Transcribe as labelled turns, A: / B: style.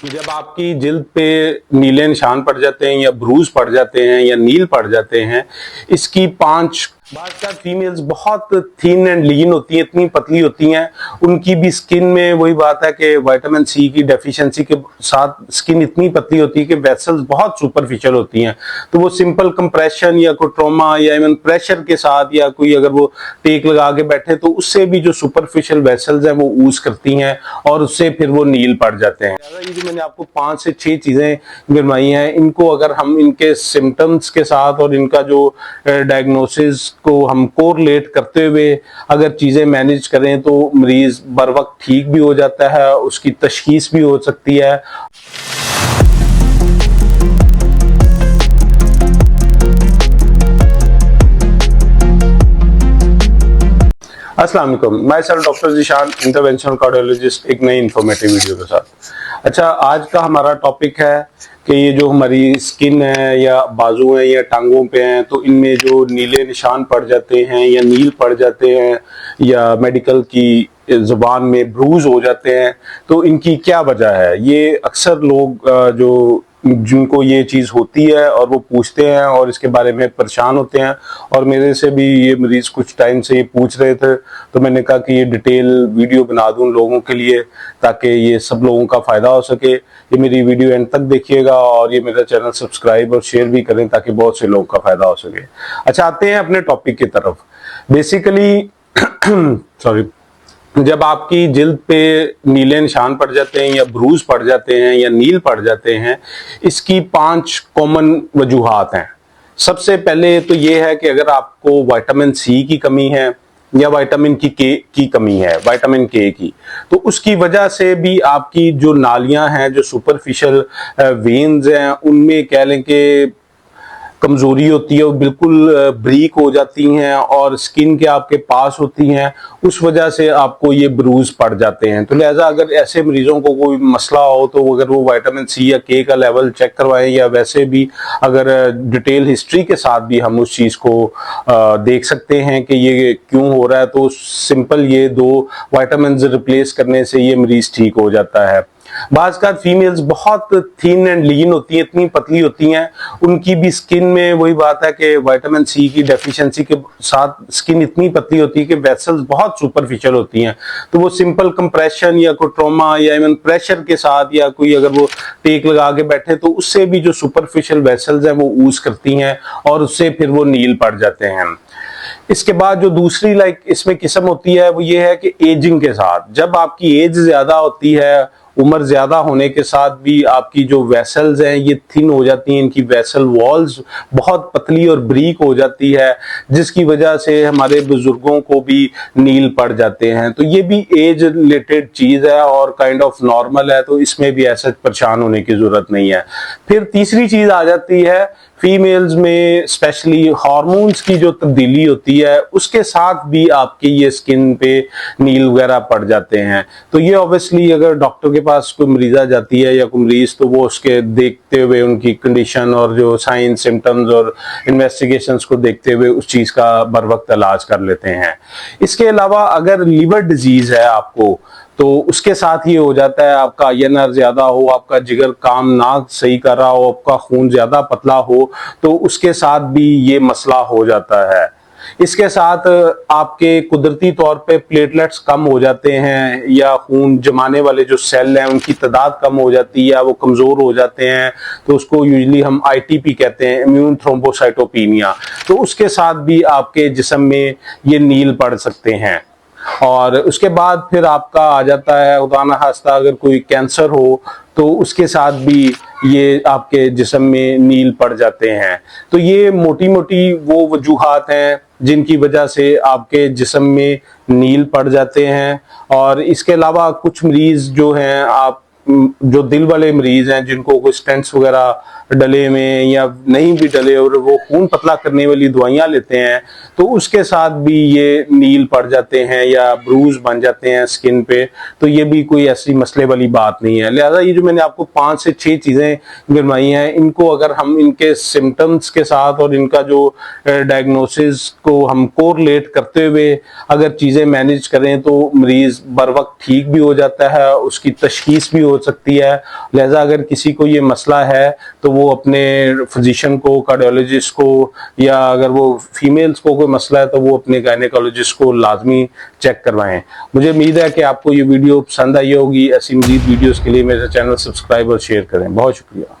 A: जब आपकी जिल्द पे नीले निशान पड़ जाते हैं या ब्रूज पड़ जाते हैं या नील पड़ जाते हैं, इसकी 5 बाज़ फीमेल्स बहुत थीन एंड लीन होती हैं, इतनी पतली होती हैं, उनकी भी स्किन में वही बात है कि विटामिन सी की डेफिशिएंसी के साथ स्किन इतनी पतली होती है कि वेसल्स बहुत सुपरफिशियल होती हैं। तो वो सिंपल कंप्रेशन या कोई ट्रॉमा या इवन प्रेशर के साथ या कोई अगर वो टेक लगा के बैठे तो उससे भी जो सुपरफिशियल वेसल्स हैं वो ऊज करती हैं और उससे फिर वो नील पड़ जाते हैं। ये जो मैंने आपको 5 से 6 चीजें गिनवाई हैं, इनको अगर हम इनके सिम्टम्स के साथ और इनका जो डायग्नोसिस को हम कोरिलेट करते हुए अगर चीजें मैनेज करें तो मरीज बर वक्त ठीक भी हो जाता है, उसकी तशखीस भी हो सकती है। अस्सलाम वालेकुम, मैं sir doctor Zeeshan, interventional cardiologist, एक नई इंफॉर्मेटिव वीडियो के साथ। अच्छा, आज का हमारा टॉपिक है कि ये जो हमारी स्किन है या बाजू है या टांगों पे हैं, तो इनमें जो नीले निशान पड़ जाते हैं या नील पड़ जाते हैं या मेडिकल की जुबान में ब्रूज हो जाते हैं, तो इनकी क्या वजह है। ये अक्सर लोग जो जिनको ये चीज़ होती है और वो पूछते हैं और इसके बारे में परेशान होते हैं, और मेरे से भी ये मरीज कुछ टाइम से ये पूछ रहे थे, तो मैंने कहा कि ये डिटेल वीडियो बना दूं लोगों के लिए ताकि ये सब लोगों का फ़ायदा हो सके। ये मेरी वीडियो एंड तक देखिएगा और ये मेरा चैनल सब्सक्राइब और शेयर भी करें ताकि बहुत से लोगों का फ़ायदा हो सके। अच्छा, आते हैं अपने टॉपिक की तरफ। बेसिकली सॉरी, जब आपकी जिल्द पे नीले निशान पड़ जाते हैं या ब्रूज पड़ जाते हैं या नील पड़ जाते हैं, इसकी 5 कॉमन वजूहात हैं। सबसे पहले तो ये है कि अगर आपको विटामिन सी की कमी है या विटामिन की कमी है, विटामिन के की, तो उसकी वजह से भी आपकी जो नालियां हैं, जो सुपरफिशियल वेन्स हैं, उनमें कह लें कि कमजोरी होती है, वो बिल्कुल ब्रीक हो जाती हैं और स्किन के आपके पास होती हैं, उस वजह से आपको ये ब्रूज पड़ जाते हैं। तो लिहाजा अगर ऐसे मरीजों को कोई मसला हो तो अगर वो विटामिन सी या के का लेवल चेक करवाएं, या वैसे भी अगर डिटेल हिस्ट्री के साथ भी हम उस चीज को देख सकते हैं कि ये क्यों हो रहा है, तो सिंपल ये 2 विटामिन रिप्लेस करने से ये मरीज ठीक हो जाता है। बाज़ का फीमेल्स बहुत थीन एंड लीन होती हैं, इतनी पतली होती हैं, उनकी भी स्किन में वही बात है कि विटामिन सी की डेफिशिएंसी के साथ स्किन इतनी पतली होती है कि वेसल्स बहुत सुपरफिशियल होती हैं। तो वो सिंपल कंप्रेशन या कोई ट्रॉमा या इवन प्रेशर के साथ या कोई अगर वो टेक लगा के बैठे तो उससे भी जो सुपरफिशियल वेसल्स हैं वो ऊज करती हैं और उससे फिर वो नील पड़ जाते हैं। इसके बाद जो दूसरी इसमें किस्म होती है वो ये है कि एजिंग के साथ, जब आपकी एज ज्यादा होती है, उम्र ज्यादा होने के साथ भी आपकी जो वेसल्स हैं ये थिन हो जाती हैं, इनकी वेसल वॉल्स बहुत पतली और ब्रीक हो जाती है, जिसकी वजह से हमारे बुजुर्गों को भी नील पड़ जाते हैं। तो ये भी एज रिलेटेड चीज है और काइंड ऑफ नॉर्मल है, तो इसमें भी ऐसे परेशान होने की जरूरत नहीं है। फिर तीसरी चीज आ जाती है फीमेल्स में, स्पेशली हार्मोन्स की जो तब्दीली होती है उसके साथ भी आपकी ये स्किन पे नील वगैरह पड़ जाते हैं। तो ये ऑब्वियसली अगर डॉक्टर के पास कोई मरीजा जाती है या कोई मरीज, तो वो उसके देखते हुए उनकी कंडीशन और जो साइन सिम्टम्स और इन्वेस्टिगेशंस को देखते हुए उस चीज का बर वक्त इलाज कर लेते हैं। इसके अलावा अगर लीवर डिजीज है आपको, तो उसके साथ ये हो जाता है, आपका आईएनआर ज्यादा हो, आपका जिगर काम ना सही कर रहा हो, आपका खून ज्यादा पतला हो, तो उसके साथ भी ये मसला हो जाता है। इसके साथ आपके कुदरती तौर पे प्लेटलेट्स कम हो जाते हैं या खून जमाने वाले जो सेल हैं उनकी तादाद कम हो जाती है या वो कमजोर हो जाते हैं, तो उसको यूजुअली हम आईटीपी कहते हैं, इम्यून थ्रोम्बोसाइटोपिनिया। तो उसके साथ भी आपके जिस्म में ये नील पड़ सकते हैं। और उसके बाद फिर आपका आ जाता है खुदा न खास्ता अगर कोई कैंसर हो तो उसके साथ भी ये आपके जिस्म में नील पड़ जाते हैं। तो ये मोटी मोटी वो वजूहात हैं जिनकी वजह से आपके जिस्म में नील पड़ जाते हैं। और इसके अलावा कुछ मरीज जो हैं, आप जो दिल वाले मरीज हैं जिनको कोई स्टेंट्स वगैरह डले में या नहीं भी डले और वो खून पतला करने वाली दवाइयां लेते हैं, तो उसके साथ भी ये नील पड़ जाते हैं या ब्रूज बन जाते हैं स्किन पे। तो ये भी कोई ऐसी मसले वाली बात नहीं है। लिहाजा ये जो मैंने आपको 5 से 6 चीजें गिनवाई हैं, इनको अगर हम इनके सिम्टम्स के साथ और इनका जो डायग्नोसिस को हम कोरिलेट करते हुए अगर चीजें मैनेज करें तो मरीज बर वक्त ठीक भी हो जाता है, उसकी तशखीस भी हो सकती है। लिहाजा अगर किसी को ये मसला है तो वो अपने फिजिशियन को, कार्डियोलॉजिस्ट को, या अगर वो फीमेल्स को कोई मसला है तो वो अपने गायनेकोलॉजिस्ट को लाजमी चेक करवाएं। मुझे उम्मीद है कि आपको ये वीडियो पसंद आई होगी। ऐसी मजीद वीडियोस के लिए मेरे चैनल सब्सक्राइब और शेयर करें। बहुत शुक्रिया।